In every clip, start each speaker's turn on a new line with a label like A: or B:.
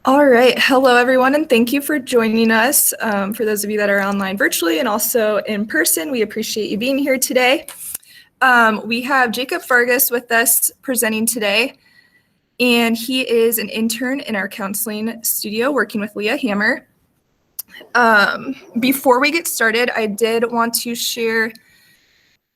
A: All right. Hello, everyone, and thank you for joining us. For those of you that are online virtually and also in person, we appreciate you being here today. We have Jacob Vargas with us presenting today, and he is an intern in our counseling studio working with Leah Hammer. Before we get started, I did want to share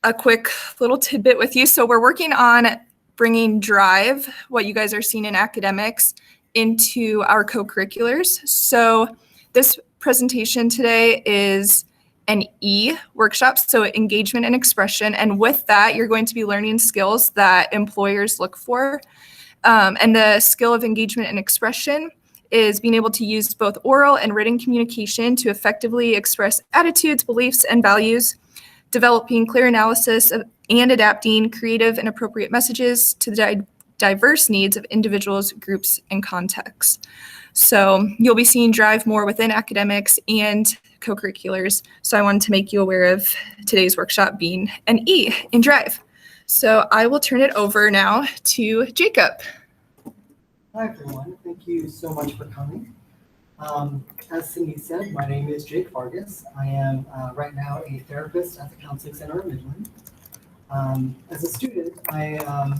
A: a quick little tidbit with you. So we're working on bringing Drive, what you guys are seeing in academics, into our co-curriculars. So this presentation today is an E workshop, so engagement and expression. And with that, you're going to be learning skills that employers look for. And the skill of engagement and expression is being able to use both oral and written communication to effectively express attitudes, beliefs, and values, developing clear analysis and adapting creative and appropriate messages to the diverse needs of individuals, groups, and contexts. So you'll be seeing Drive more within academics and co-curriculars. So I wanted to make you aware of today's workshop being an E in Drive. So I will turn it over now to Jacob.
B: Hi, everyone. Thank you so much for coming. As Cindy said, my name is Jake Vargas. I am right now a therapist at the Counseling Center at Midland. As a student, I'm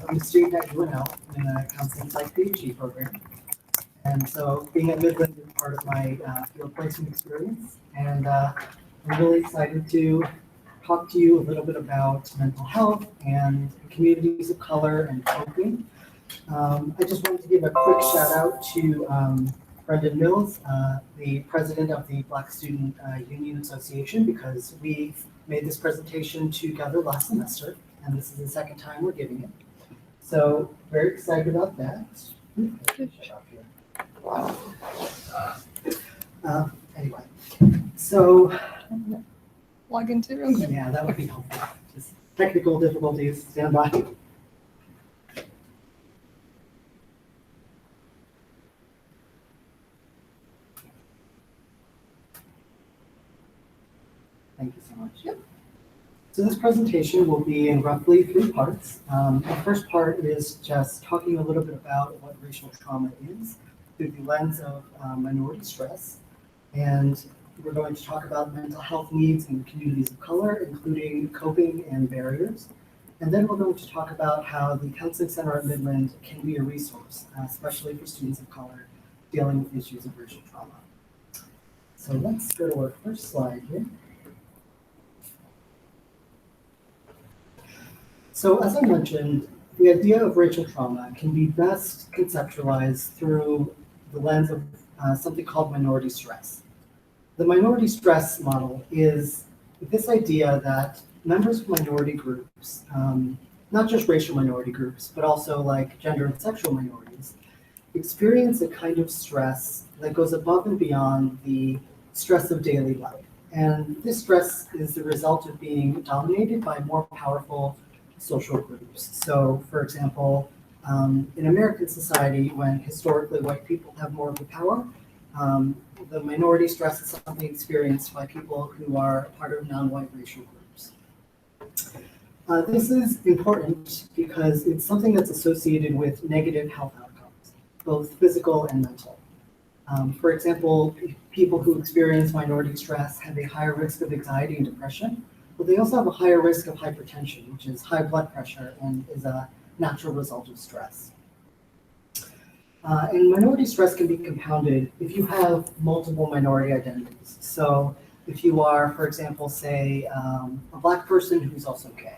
B: a student at UNL in a counseling psych PhD program. And so being at Midland is part of my field placement experience. And I'm really excited to talk to you a little bit about mental health and communities of color and coping. I just wanted to give a quick shout out to Brendan Mills, the president of the Black Student Union Association, because we made this presentation together last semester, and this is the second time we're giving it. So very excited about that. Anyway, so
A: Log into real quick.
B: yeah, that would be helpful. Just technical difficulties, stand by. Thank you so much.
A: Yep.
B: So this presentation will be in roughly 3 parts. The first part is just talking a little bit about what racial trauma is through the lens of minority stress. And we're going to talk about mental health needs in communities of color, including coping and barriers. And then we're going to talk about how the Counseling Center at Midland can be a resource, especially for students of color dealing with issues of racial trauma. So let's go to our first slide here. So as I mentioned, the idea of racial trauma can be best conceptualized through the lens of something called minority stress. The minority stress model is this idea that members of minority groups, not just racial minority groups, but also like gender and sexual minorities, experience a kind of stress that goes above and beyond the stress of daily life. And this stress is the result of being dominated by more powerful social groups. So, for example, in American society, when historically white people have more of the power, the minority stress is something experienced by people who are part of non-white racial groups. This is important because it's something that's associated with negative health outcomes, both physical and mental. For example, people who experience minority stress have a higher risk of anxiety and depression, but they also have a higher risk of hypertension, which is high blood pressure and is a natural result of stress. And minority stress can be compounded if you have multiple minority identities. So if you are, for example, say, a Black person who's also gay.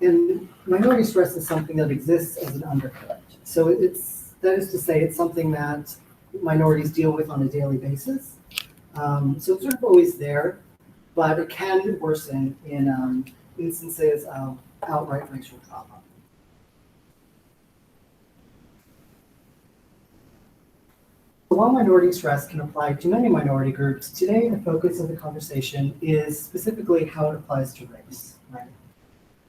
B: And minority stress is something that exists as an undercurrent. So that is to say, it's something that minorities deal with on a daily basis. So it's sort of always there, but it can worsen in instances of outright racial trauma. While minority stress can apply to many minority groups, today the focus of the conversation is specifically how it applies to race, right?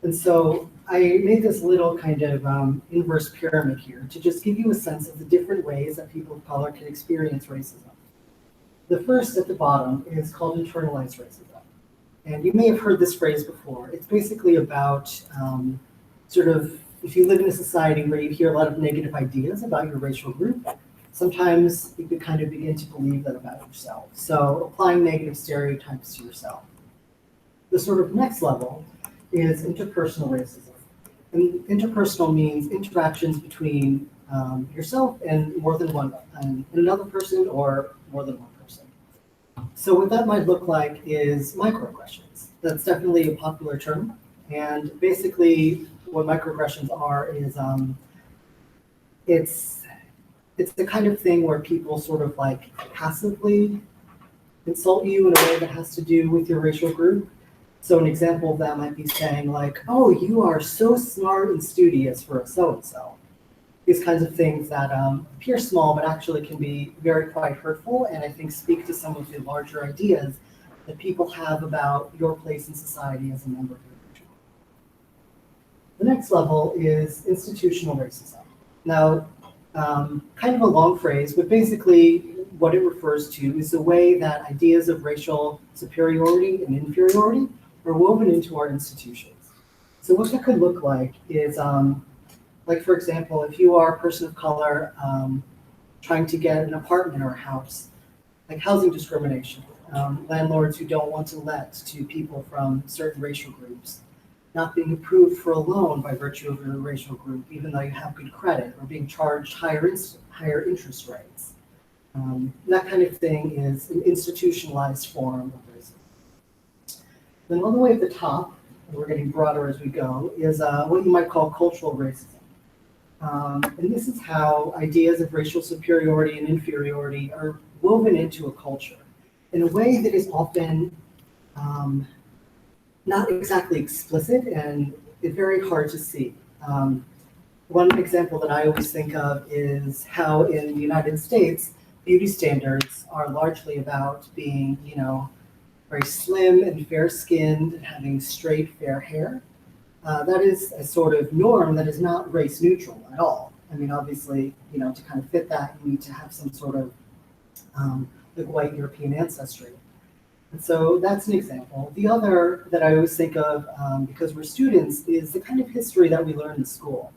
B: And so I made this little kind of inverse pyramid here to just give you a sense of the different ways that people of color can experience racism. The first at the bottom is called internalized racism. And you may have heard this phrase before. It's basically about sort of, if you live in a society where you hear a lot of negative ideas about your racial group, sometimes you could kind of begin to believe that about yourself. So applying negative stereotypes to yourself. The sort of next level is interpersonal racism. And interpersonal means interactions between yourself and more than one, and another person or more than one person. So what that might look like is microaggressions. That's definitely a popular term. And basically what microaggressions are is it's the kind of thing where people sort of like passively insult you in a way that has to do with your racial group. So an example of that might be saying like, oh, you are so smart and studious for a so-and-so. These kinds of things that appear small, but actually can be very quite hurtful, and I think speak to some of the larger ideas that people have about your place in society as a member of your group. The next level is institutional racism. Now, kind of a long phrase, but basically what it refers to is the way that ideas of racial superiority and inferiority are woven into our institutions. So what that could look like is, like for example, if you are a person of color trying to get an apartment or a house, like housing discrimination, landlords who don't want to let to people from certain racial groups, not being approved for a loan by virtue of your racial group, even though you have good credit, or being charged higher interest rates. That kind of thing is an institutionalized form of racism. Then all the way at the top, and we're getting broader as we go, is what you might call cultural racism. And this is how ideas of racial superiority and inferiority are woven into a culture in a way that is often not exactly explicit and it's very hard to see. One example that I always think of is how in the United States, beauty standards are largely about being, you know, very slim and fair-skinned and having straight, fair hair. That is a sort of norm that is not race neutral at all. I mean, obviously, you know, to kind of fit that, you need to have some sort of like white European ancestry. And so that's an example. The other that I always think of, because we're students, is the kind of history that we learn in school.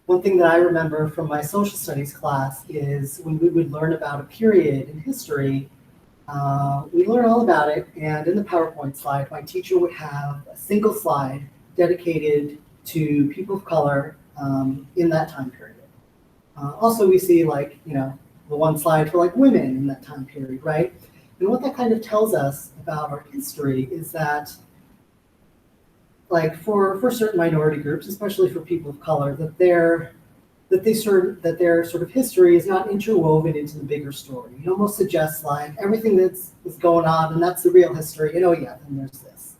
B: One thing that I remember from my social studies class is when we would learn about a period in history, we learn all about it, and in the PowerPoint slide, my teacher would have a single slide dedicated to people of color in that time period. Also, we see like, you know, the one slide for like women in that time period, right? And what that kind of tells us about our history is that, like for certain minority groups, especially for people of color, that their sort of history is not interwoven into the bigger story. It almost suggests like everything that's going on, and that's the real history. And oh yeah, then there's this.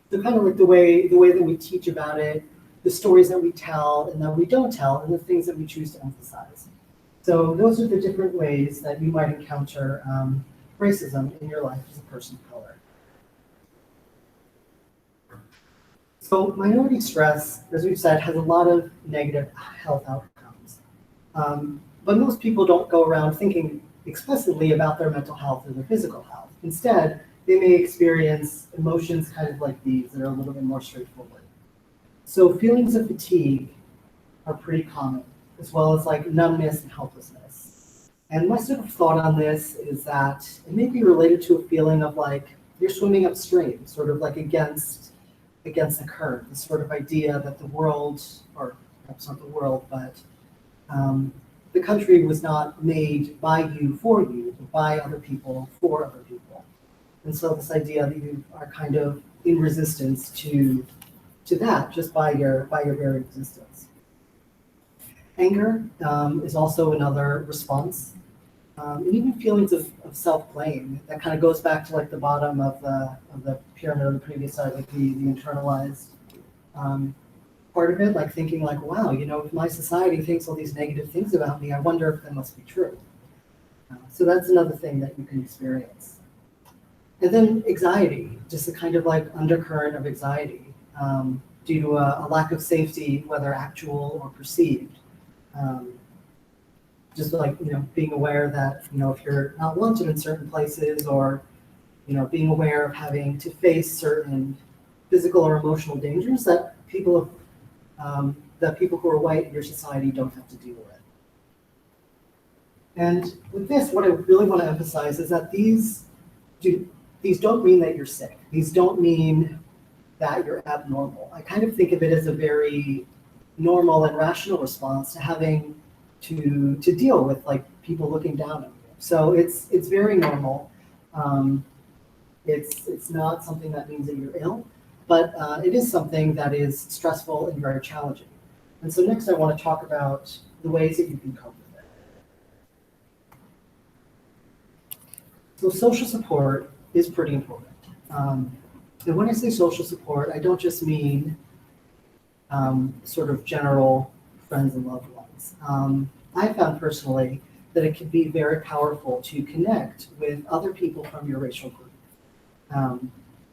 B: So kind of like the way that we teach about it, the stories that we tell and that we don't tell, and the things that we choose to emphasize. So those are the different ways that you might encounter racism in your life as a person of color. So minority stress, as we've said, has a lot of negative health outcomes. But most people don't go around thinking explicitly about their mental health or their physical health. Instead, they may experience emotions kind of like these that are a little bit more straightforward. So feelings of fatigue are pretty common, as well as like numbness and helplessness. And my sort of thought on this is that it may be related to a feeling of like you're swimming upstream, sort of like against the current, the sort of idea that the world, or perhaps not the world, but the country was not made by you for you, but by other people for other people. And so this idea that you are kind of in resistance to that just by your very existence. Anger is also another response. And even feelings of self-blame. That kind of goes back to like the bottom of the pyramid on the previous side, like the internalized part of it, like thinking like, wow, you know, if my society thinks all these negative things about me, I wonder if that must be true. So that's another thing that you can experience. And then anxiety, just a kind of like undercurrent of anxiety due to a lack of safety, whether actual or perceived. Just like, you know, being aware that, you know, if you're not wanted in certain places, or, you know, being aware of having to face certain physical or emotional dangers that people who are white in your society don't have to deal with. And with this, what I really want to emphasize is that these don't mean that you're sick. These don't mean that you're abnormal. I kind of think of it as a very normal and rational response to having to deal with like people looking down on you. So it's very normal. It's not something that means that you're ill, but it is something that is stressful and very challenging. And so next I want to talk about the ways that you can cope with it. So social support is pretty important. And when I say social support, I don't just mean sort of general friends and loved ones. I found personally that it can be very powerful to connect with other people from your racial group.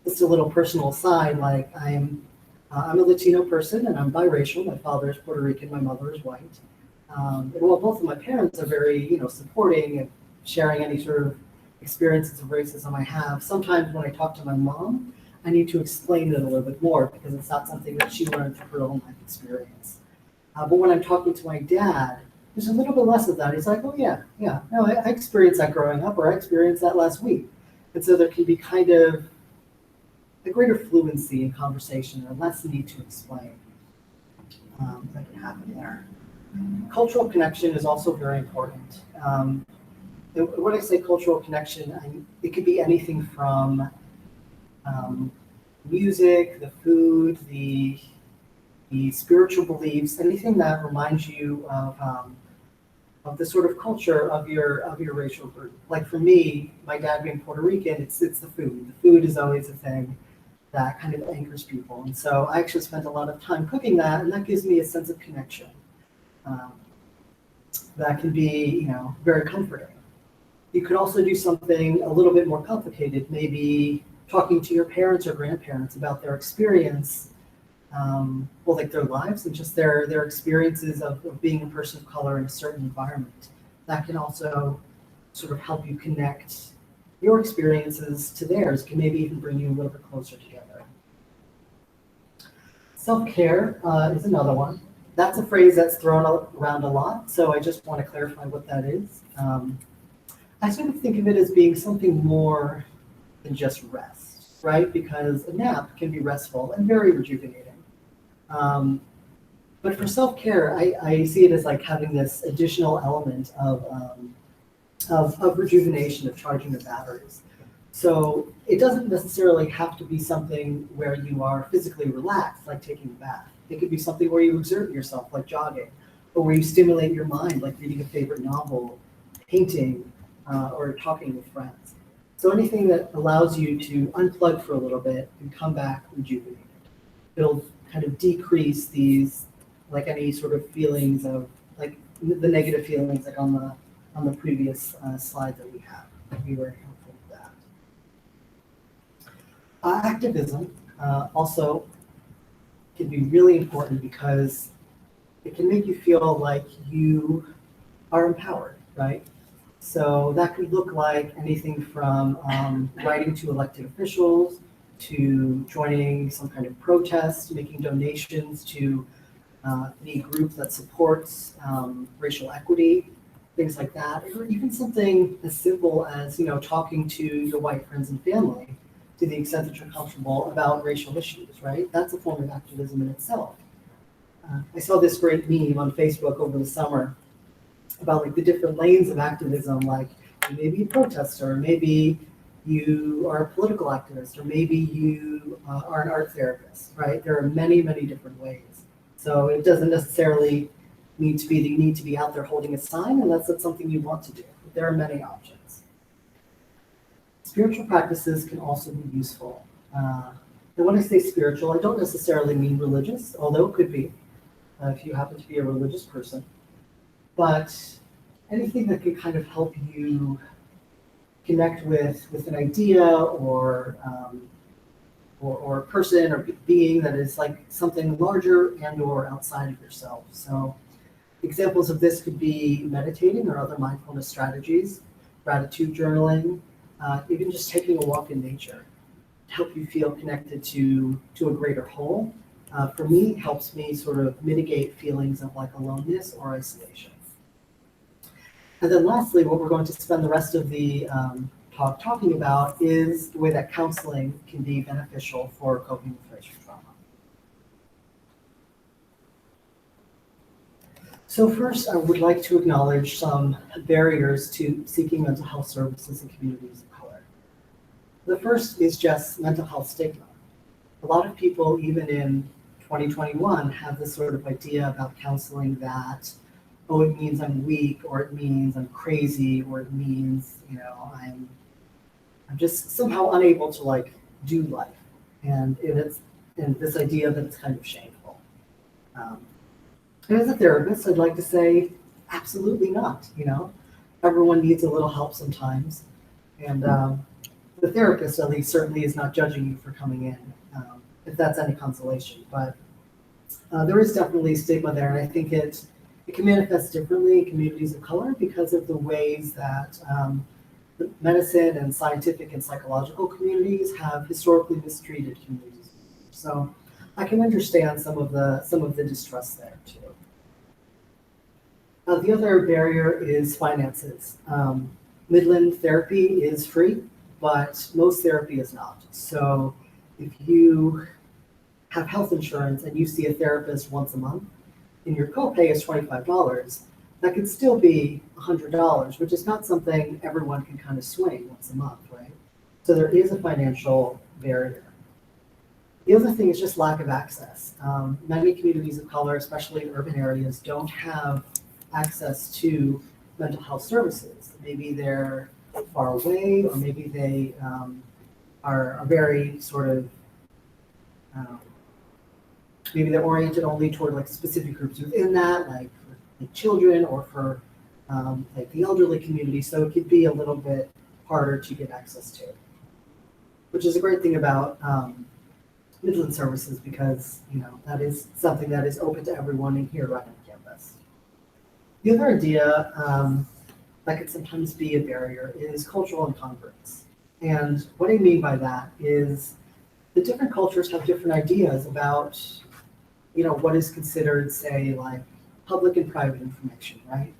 B: Just a little personal aside, like I'm a Latino person and I'm biracial. My father is Puerto Rican, my mother is white. And while both of my parents are very, supporting and sharing any sort of experiences of racism I have, sometimes when I talk to my mom, I need to explain it a little bit more because it's not something that she learned through her own life experience. But when I'm talking to my dad, there's a little bit less of that. He's like, oh yeah, no, I experienced that growing up, or I experienced that last week. And so there can be kind of a greater fluency in conversation and less need to explain that can happen there. Cultural connection is also very important. When I say cultural connection, it could be anything from music, the food, the spiritual beliefs, anything that reminds you of the sort of culture of your racial group. Like for me, my dad being Puerto Rican, it's the food. The food is always a thing that kind of anchors people. And so I actually spent a lot of time cooking that, and that gives me a sense of connection. That can be, very comforting. You could also do something a little bit more complicated, maybe talking to your parents or grandparents about their experience, like their lives and just their experiences of being a person of color in a certain environment. That can also sort of help you connect your experiences to theirs, can maybe even bring you a little bit closer together. Self-care is another one. That's a phrase that's thrown around a lot, so I just want to clarify what that is. I sort of think of it as being something more than just rest, right? Because a nap can be restful and very rejuvenating. But for self-care, I see it as like having this additional element of rejuvenation, of charging the batteries. So it doesn't necessarily have to be something where you are physically relaxed, like taking a bath. It could be something where you exert yourself, like jogging, or where you stimulate your mind, like reading a favorite novel, painting, or talking with friends. So anything that allows you to unplug for a little bit and come back rejuvenated. It'll kind of decrease these, like any sort of feelings of, like the negative feelings, like on the previous slide that we have. That'd be very helpful with that. Activism also can be really important because it can make you feel like you are empowered, right? So that could look like anything from writing to elected officials, to joining some kind of protest, making donations to any group that supports racial equity, things like that, or even something as simple as talking to your white friends and family to the extent that you're comfortable about racial issues, right? That's a form of activism in itself. I saw this great meme on Facebook over the summer about like the different lanes of activism, like you may be a protester, maybe you are a political activist, or maybe you are an art therapist, right? There are many, many different ways. So it doesn't necessarily need to be that you need to be out there holding a sign unless that's something you want to do. But there are many options. Spiritual practices can also be useful. And when I say spiritual, I don't necessarily mean religious, although it could be if you happen to be a religious person. But anything that can kind of help you connect with an idea or a person or being that is like something larger and or outside of yourself. So examples of this could be meditating or other mindfulness strategies, gratitude journaling, even just taking a walk in nature to help you feel connected to a greater whole. For me, helps me sort of mitigate feelings of like aloneness or isolation. And then lastly, what we're going to spend the rest of the talk talking about is the way that counseling can be beneficial for coping with racial trauma. So first, I would like to acknowledge some barriers to seeking mental health services in communities of color. The first is just mental health stigma. A lot of people, even in 2021, have this sort of idea about counseling that, oh, it means I'm weak, or it means I'm crazy, or it means, you know, I'm just somehow unable to like do life. And this idea that it's kind of shameful. And as a therapist, I'd like to say, absolutely not, you know. Everyone needs a little help sometimes. And the therapist, at least, certainly is not judging you for coming in, if that's any consolation. But there is definitely stigma there, and I think it can manifest differently in communities of color because of the ways that the medicine and scientific and psychological communities have historically mistreated communities. So I can understand some of the distrust there too. The other barrier is finances. Midland therapy is free, but most therapy is not. So if you have health insurance and you see a therapist once a month and your copay is $25, that could still be $100, which is not something everyone can kind of swing once a month, right? So there is a financial barrier. The other thing is just lack of access. Many communities of color, especially in urban areas, don't have access to mental health services. Maybe they're far away, or maybe they are very sort of, maybe they're oriented only toward like specific groups within that, like children, or for like the elderly community. So it could be a little bit harder to get access to, which is a great thing about Midland services, because you know that is something that is open to everyone in here right on campus. The other idea that could sometimes be a barrier is cultural incongruence. And what I mean by that is the different cultures have different ideas about, you know, what is considered, say, like public and private information, right?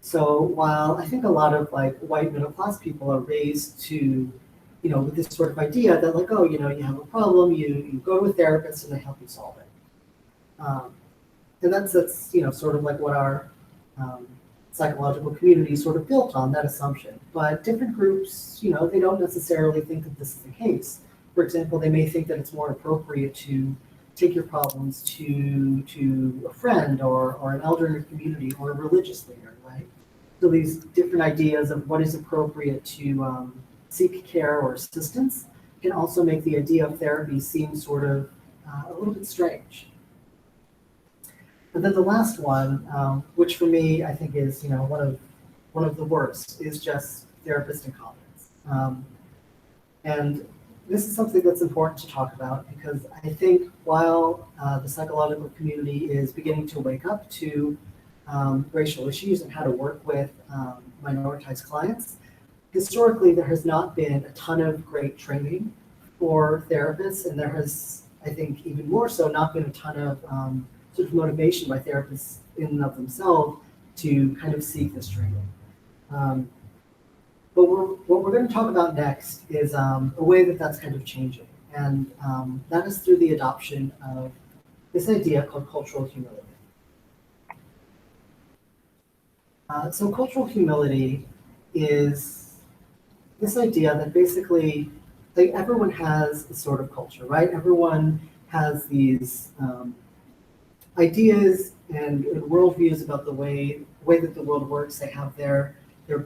B: So while I think a lot of like white middle class people are raised to, you know, with this sort of idea that like, oh, you know, you have a problem, you go to a therapist and they help you solve it. And that's, you know, sort of like what our psychological community sort of built on, that assumption. But different groups, you know, they don't necessarily think that this is the case. For example, they may think that it's more appropriate to take your problems to a friend or an elder in your community or a religious leader, right? So these different ideas of what is appropriate to seek care or assistance can also make the idea of therapy seem sort of a little bit strange. And then the last one, which for me I think is, you know, one of the worst, is just therapist incompetence. And this is something that's important to talk about, because I think while the psychological community is beginning to wake up to racial issues and how to work with minoritized clients, historically there has not been a ton of great training for therapists, and there has, I think even more so, not been a ton of sort of motivation by therapists in and of themselves to kind of seek this training. But what we're going to talk about next is a way that that's kind of changing. And that is through the adoption of this idea called cultural humility. So cultural humility is this idea that basically, like, everyone has a sort of culture, right? Everyone has these ideas and worldviews about the way that the world works. They have their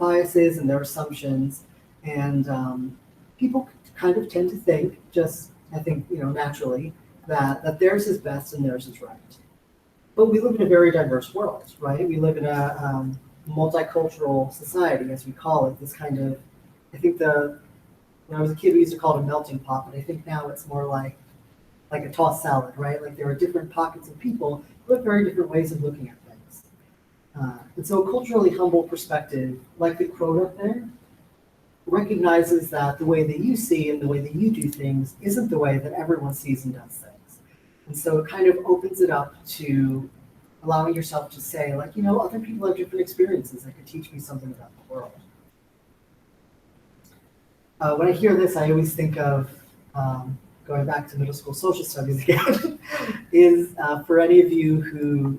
B: biases and their assumptions, and people kind of tend to think, just I think, you know, naturally, that theirs is best and theirs is right. But we live in a very diverse world, right? We live in a multicultural society, as we call it. This kind of, I think when I was a kid, we used to call it a melting pot, but I think now it's more like a tossed salad, right? Like there are different pockets of people who have very different ways of looking at things. And so a culturally humble perspective, like the quote up there, recognizes that the way that you see and the way that you do things isn't the way that everyone sees and does things. And so it kind of opens it up to allowing yourself to say, like, other people have different experiences that could teach me something about the world. When I hear this, I always think of, going back to middle school social studies again, is for any of you who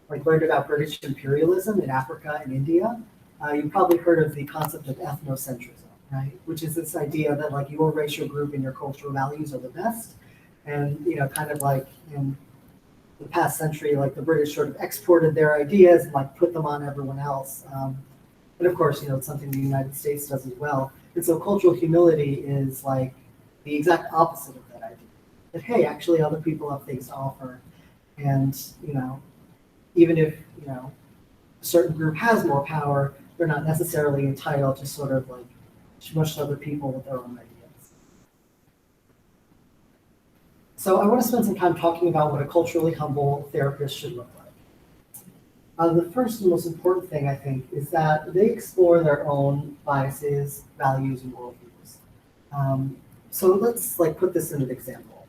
B: learned about British imperialism in Africa and India, you probably heard of the concept of ethnocentrism, right? Which is this idea that like your racial group and your cultural values are the best. And, kind of like in the past century, like the British sort of exported their ideas and like put them on everyone else. And of course, it's something the United States does as well. And so cultural humility is like the exact opposite of that idea. That, hey, actually other people have things to offer. And, even if, a certain group has more power, they're not necessarily entitled to sort of like smush other people with their own ideas. So I want to spend some time talking about what a culturally humble therapist should look like. The first and most important thing, I think, is that they explore their own biases, values, and worldviews. So let's put this in an example.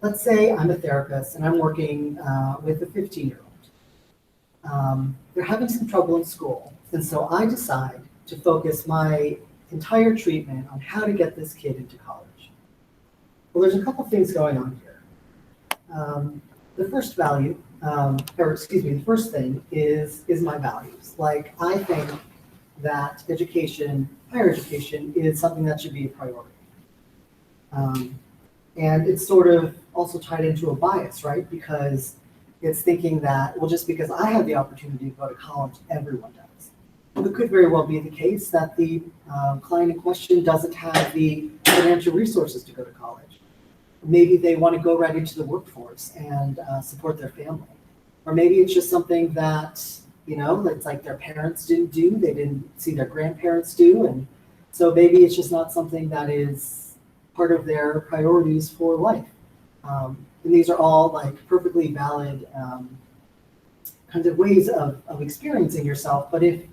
B: Let's say I'm a therapist and I'm working with a 15-year-old. They're having some trouble in school, and so I decide to focus my entire treatment on how to get this kid into college. Well, there's a couple things going on here. The first the first thing is my values. Like, I think that higher education is something that should be a priority. And it's sort of also tied into a bias, right? Because it's thinking that, well, just because I have the opportunity to go to college, everyone does. Well, it could very well be the case that the client in question doesn't have the financial resources to go to college. Maybe they want to go right into the workforce and support their family. Or maybe it's just something that, it's like their parents didn't do, they didn't see their grandparents do. And so maybe it's just not something that is part of their priorities for life. And these are all like perfectly valid kinds of ways of experiencing yourself. But if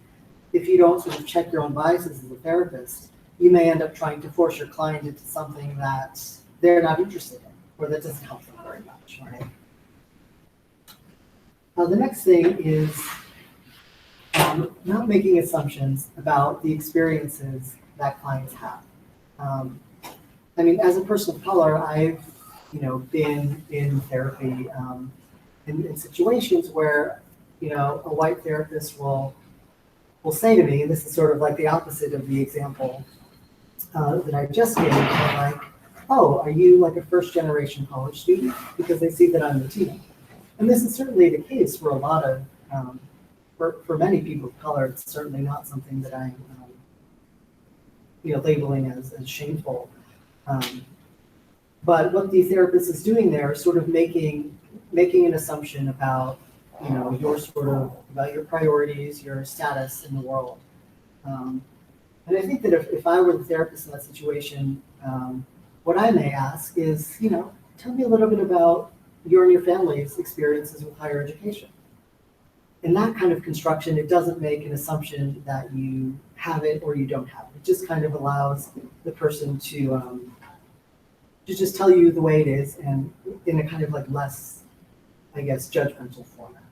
B: you don't sort of check your own biases as a therapist, you may end up trying to force your client into something that they're not interested in, or that doesn't help them very much, right? The next thing is not making assumptions about the experiences that clients have. As a person of color, I've been in therapy in situations where a white therapist will say to me, and this is sort of like the opposite of the example that I just gave, like, oh, are you like a first generation college student? Because they see that I'm Latino. And this is certainly the case for a lot of, for many people of color. It's certainly not something that I'm labeling as shameful. But what the therapist is doing there is sort of making an assumption about, about your priorities, your status in the world. And I think that if I were the therapist in that situation, what I may ask is, tell me a little bit about your and your family's experiences with higher education. In that kind of construction, it doesn't make an assumption that you have it or you don't have it. It just kind of allows the person to just tell you the way it is, and in a kind of like less, I guess, judgmental format.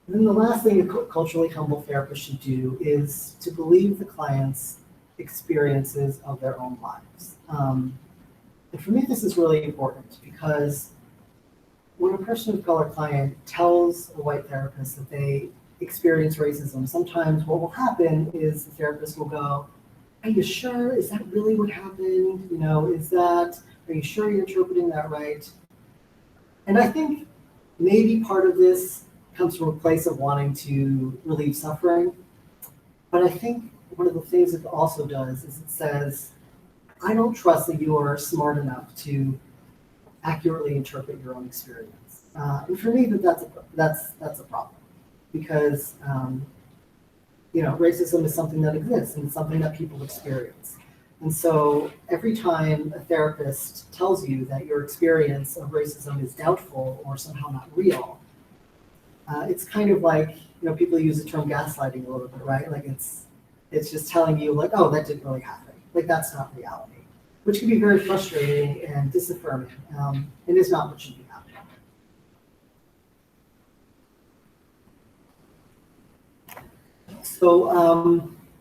B: And then the last thing a culturally humble therapist should do is to believe the client's experiences of their own lives. And for me, this is really important because when a person of color client tells a white therapist that they experience racism, sometimes what will happen is the therapist will go, are you sure? Is that really what happened? Are you sure you're interpreting that right? And I think maybe part of this comes from a place of wanting to relieve suffering. But I think one of the things it also does is it says, I don't trust that you are smart enough to accurately interpret your own experience. And for me, that's a problem, because racism is something that exists and it's something that people experience. And so every time a therapist tells you that your experience of racism is doubtful or somehow not real, it's kind of like, people use the term gaslighting a little bit, right? Like it's just telling you like, oh, that didn't really happen. Like that's not reality, which can be very frustrating and disaffirming, and is not what should be happening. So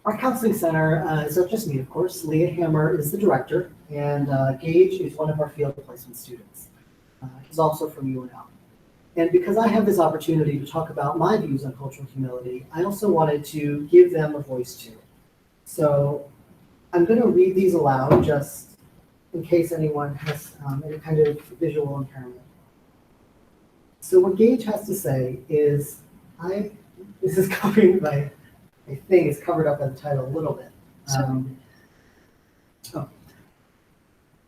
B: our counseling center is not just me, of course. Leah Hammer is the director, and Gage is one of our field placement students. He's also from UNL. And because I have this opportunity to talk about my views on cultural humility, I also wanted to give them a voice too. So I'm going to read these aloud just in case anyone has any kind of visual impairment. So what Gage has to say is, this is covering my thing is covered up by the title a little bit.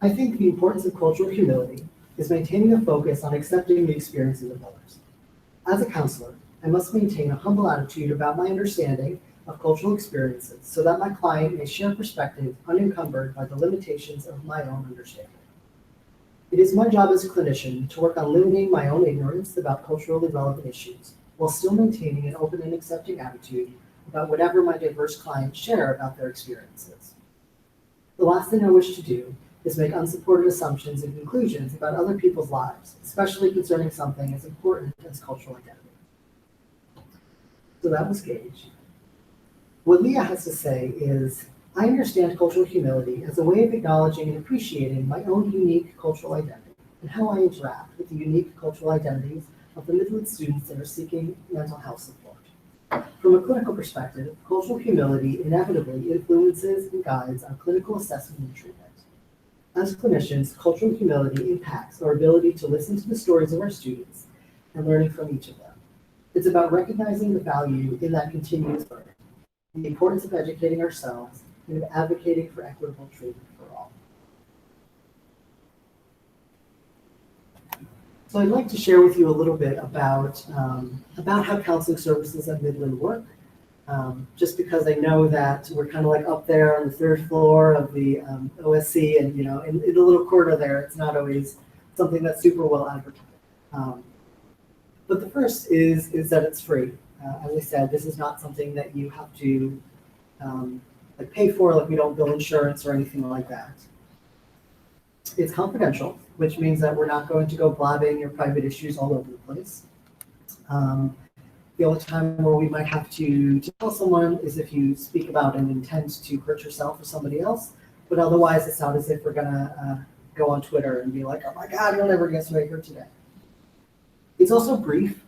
B: I think the importance of cultural humility is maintaining a focus on accepting the experiences of others. As a counselor, I must maintain a humble attitude about my understanding of cultural experiences so that my client may share perspective unencumbered by the limitations of my own understanding. It is my job as a clinician to work on limiting my own ignorance about culturally relevant issues, while still maintaining an open and accepting attitude about whatever my diverse clients share about their experiences. The last thing I wish to do is make unsupported assumptions and conclusions about other people's lives, especially concerning something as important as cultural identity. So that was Gage. What Leah has to say is, I understand cultural humility as a way of acknowledging and appreciating my own unique cultural identity and how I interact with the unique cultural identities of the Midland students that are seeking mental health support. From a clinical perspective, cultural humility inevitably influences and guides our clinical assessment and treatment. As clinicians, cultural humility impacts our ability to listen to the stories of our students and learning from each of them. It's about recognizing the value in that continuous learning, the importance of educating ourselves, and of advocating for equitable treatment for all. So I'd like to share with you a little bit about how counseling services at Midland work, just because I know that we're kind of like up there on the third floor of the OSC, and in the little corner there, it's not always something that's super well advertised. But the first is that it's free. As I said, this is not something that you have to pay for, like we don't bill insurance or anything like that. It's confidential, which means that we're not going to go blabbing your private issues all over the place. The only time where we might have to tell someone is if you speak about an intent to hurt yourself or somebody else, but otherwise it's not as if we're gonna go on Twitter and be like, oh my God, you'll never guess what I heard today. It's also brief.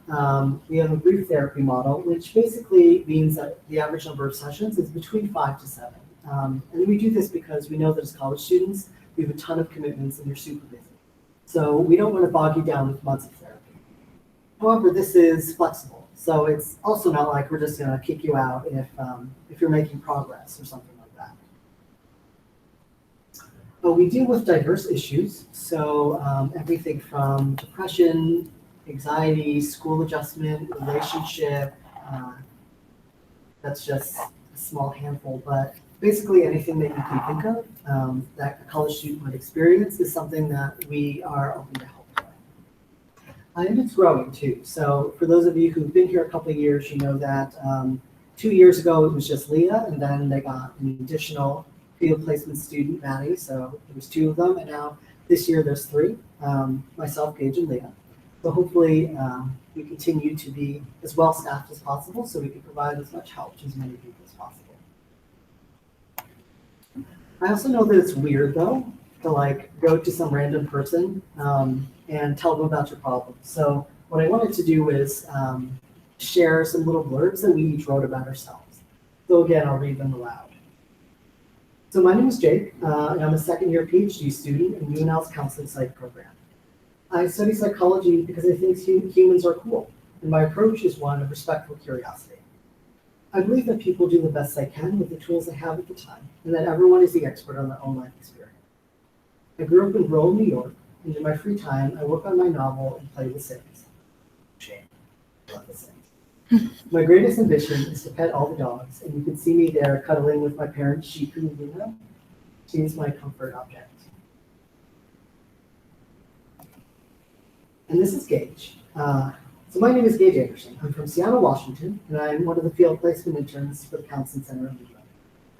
B: We have a brief therapy model, which basically means that the average number of sessions is between 5 to 7. And we do this because we know that as college students, we have a ton of commitments and you're super busy. So we don't want to bog you down with months of therapy. However, this is flexible. So it's also not like we're just going to kick you out if you're making progress or something like that. But we deal with diverse issues. So everything from depression, anxiety, school adjustment, relationship, that's just a small handful, but basically anything that you can think of that a college student might experience is something that we are open to help with. And it's growing too. So for those of you who've been here a couple of years, you know that 2 years ago it was just Leah, and then they got an additional field placement student, Maddie, so there was 2 of them, and now this year there's 3, myself, Gage, and Leah. So hopefully we continue to be as well staffed as possible so we can provide as much help to as many people as possible. I also know that it's weird though to go to some random person and tell them about your problem. So what I wanted to do is share some little blurbs that we each wrote about ourselves. So again, I'll read them aloud. So my name is Jake, and I'm a second-year PhD student in UNL's counseling psych program. I study psychology because I think humans are cool, and my approach is one of respectful curiosity. I believe that people do the best they can with the tools they have at the time, and that everyone is the expert on their own life experience. I grew up in rural New York, and in my free time, I work on my novel and play The Sims. Shame. Love The Sims. My greatest ambition is to pet all the dogs, and you can see me there cuddling with my parents, Sheep and Luna. She is my comfort object. And this is Gage. So my name is Gage Anderson. I'm from Seattle, Washington, and I'm one of the field placement interns for the Counseling Center of Midland.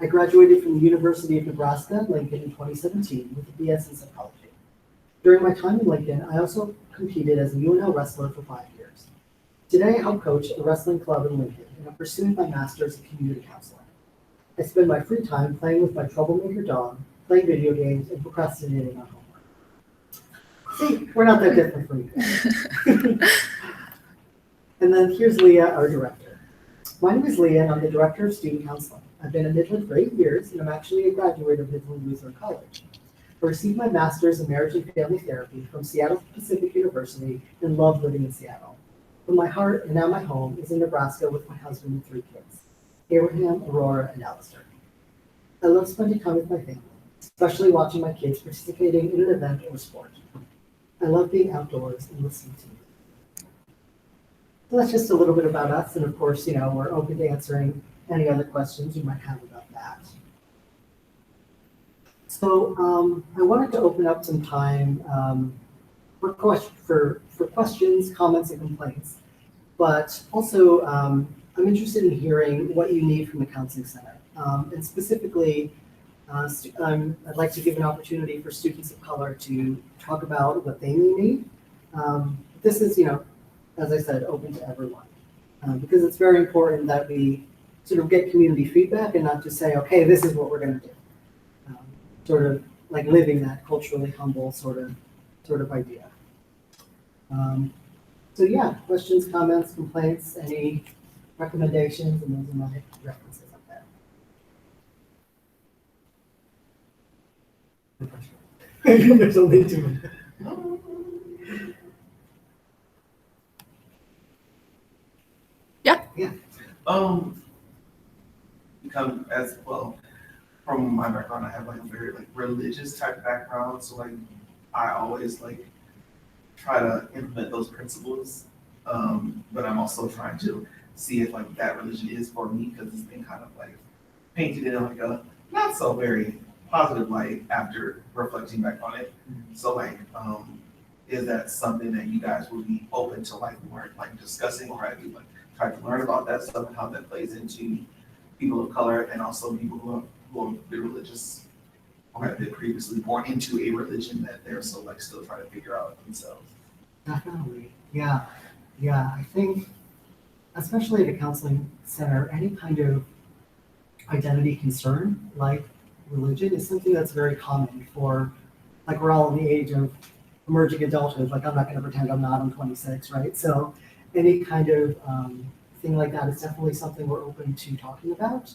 B: I graduated from the University of Nebraska, Lincoln in 2017 with a BS in psychology. During my time in Lincoln, I also competed as a UNL wrestler for 5 years. Today, I help coach a wrestling club in Lincoln, and I'm pursuing my master's in community counseling. I spend my free time playing with my troublemaker dog, playing video games, and procrastinating on homework. See, we're not that different from you. And then here's Leah, our director. My name is Leah, and I'm the director of student counseling. I've been at Midland for 8 years, and I'm actually a graduate of Midland Lutheran College. I received my master's in marriage and family therapy from Seattle Pacific University and love living in Seattle. But my heart and now my home is in Nebraska with my husband and 3 kids, Abraham, Aurora, and Alistair. I love spending time with my family, especially watching my kids participating in an event or sport. I love being outdoors and listening to music. So that's just a little bit about us, and of course, we're open to answering any other questions you might have about that. So I wanted to open up some time for questions, comments, and complaints. But also, I'm interested in hearing what you need from the Counseling Center. And specifically, I'd like to give an opportunity for students of color to talk about what they may need. This is, as I said, open to everyone. Because it's very important that we sort of get community feedback and not just say, okay, this is what we're going to do. Sort of like living that culturally humble sort of idea. So yeah, questions, comments, complaints, any recommendations, and those are my references up there. There's only 2 minutes.
A: Yeah.
B: Yeah.
C: Become as well. From my background, I have like a very religious type background, so I always try to implement those principles, but I'm also trying to see if that religion is for me, because it's been kind of painted in a not so very positive light after reflecting back on it. So is that something that you guys would be open to more discussing, or have you tried to learn about that stuff and how that plays into people of color and also people who have been religious or have been previously born into a religion that they're still trying to figure out themselves?
B: Definitely. Yeah. I think, especially at a counseling center, any kind of identity concern like religion is something that's very common for, we're all in the age of emerging adulthood. I'm not going to pretend I'm not, I'm 26, right? So any kind of thing like that is definitely something we're open to talking about.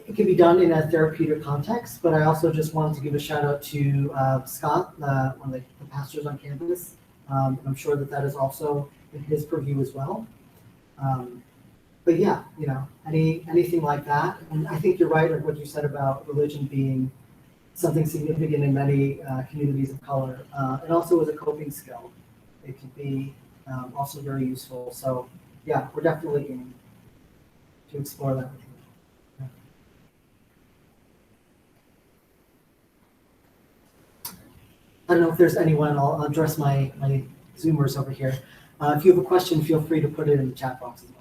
B: It can be done in a therapeutic context, but I also just wanted to give a shout out to Scott, one of the pastors on campus. I'm sure that is also in his purview as well. But yeah, anything like that. And I think you're right with what you said about religion being something significant in many communities of color, and also as a coping skill. It can be also very useful. So yeah, we're definitely going to explore that with you. I don't know if there's anyone. I'll address my Zoomers over here. If you have a question, feel free to put it in the chat box as well.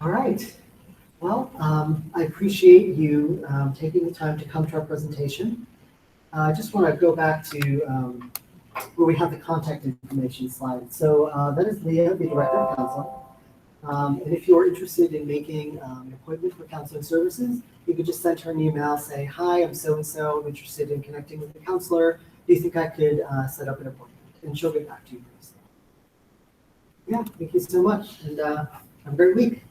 B: All right. Well, I appreciate you taking the time to come to our presentation. I just want to go back to where we have the contact information slide. So that is Leah, the Director of Counseling. And if you're interested in making an appointment for counseling services, you could just send her an email, say, hi, I'm so-and-so, I'm interested in connecting with the counselor. Do you think I could set up an appointment? And she'll get back to you. Yeah, thank you so much, and have a great week.